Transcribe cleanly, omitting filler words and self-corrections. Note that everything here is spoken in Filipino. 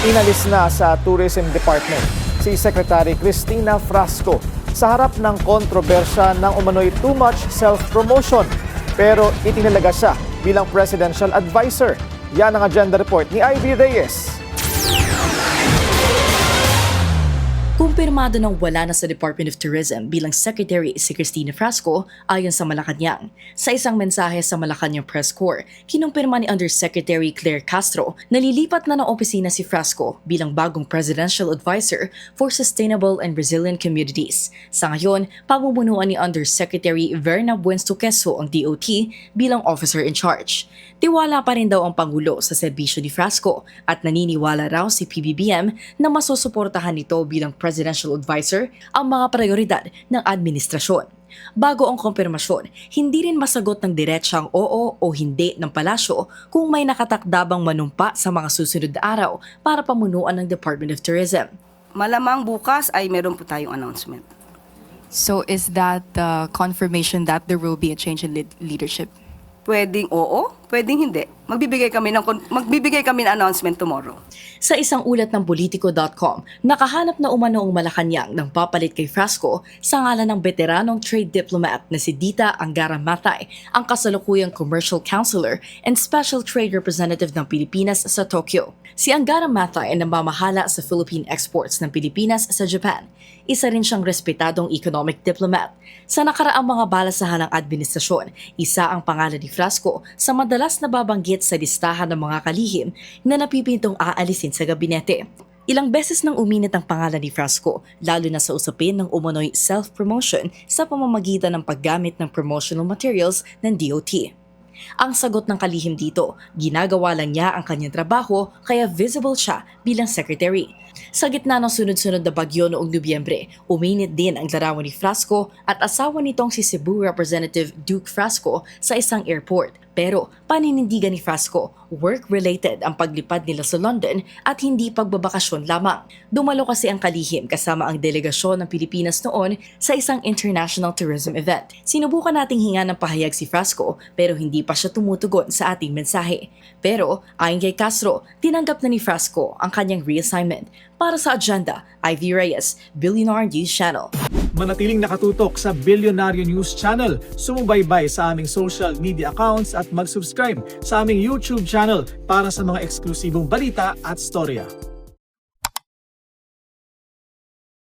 Inalis na sa Tourism Department si Secretary Cristina Frasco sa harap ng kontrobersya ng umano'y too much self-promotion. Pero itinalaga siya bilang presidential advisor. Yan ang agenda report ni Ivy Reyes. Kumpirmado ng wala na sa Department of Tourism bilang Secretary si Cristina Frasco ayon sa Malacanang. Sa isang mensahe sa Malacanang Press Corps, kinumpirma ni Undersecretary Claire Castro na lilipat na ng opisina si Frasco bilang bagong Presidential Advisor for Sustainable and Resilient Communities. Sa ngayon, pamumunuan ni Undersecretary Verna Buensto Quezzo ang DOT bilang officer in charge. Tiwala pa rin daw ang Pangulo sa serbisyo ni Frasco at naniniwala raw si PBBM na masusuportahan nito bilang presidential advisor ang mga prioridad ng administrasyon. Bago ang kumpirmasyon, hindi rin masagot ng diretsang oo o hindi ng palasyo kung may nakatakdabang manumpa sa mga susunod na araw para pamunuan ng Department of Tourism. Malamang bukas ay meron po tayong announcement. So is that the confirmation that there will be a change in leadership? Pwedeng oo, pwedeng hindi. Magbibigay kami ng announcement tomorrow. Sa isang ulat ng Politico.com, nakahanap na umano ang Malacanang ng papalit kay Frasco sa ngalan ng veteranong trade diplomat na si Dita Angara Matay, ang kasalukuyang commercial counselor and special trade representative ng Pilipinas sa Tokyo. Si Angara Matay ay namamahala sa Philippine exports ng Pilipinas sa Japan. Isa rin siyang respetadong economic diplomat. Sa nakaraang mga balasahan ng administrasyon, isa ang pangalan ni Frasco sa madalas nababanggit sa listahan ng mga kalihim na napipintong aalisin sa gabinete. Ilang beses nang uminit ang pangalan ni Frasco, lalo na sa usapin ng umano'y self-promotion sa pamamagitan ng paggamit ng promotional materials ng DOT. Ang sagot ng kalihim dito, ginagawa lang niya ang kanyang trabaho kaya visible siya bilang secretary. Sa gitna ng sunod-sunod na bagyo noong Nobyembre, uminit din ang larawan ni Frasco at asawa nitong si Cebu Representative Duke Frasco sa isang airport. Pero paninindigan ni Frasco, work-related ang paglipad nila sa London at hindi pagbabakasyon lamang. Dumalo kasi ang kalihim kasama ang delegasyon ng Pilipinas noon sa isang international tourism event. Sinubukan nating hinga ng pahayag si Frasco pero hindi pa siya tumutugon sa ating mensahe. Pero ayon kay Castro, tinanggap na ni Frasco ang kanyang reassignment. Para sa agenda, Ivy Reyes, Billionaire News Channel. Manatiling nakatutok sa Billionaire News Channel. Sumubaybay sa aming social media accounts at mag-subscribe sa aming YouTube channel para sa mga eksklusibong balita at storya.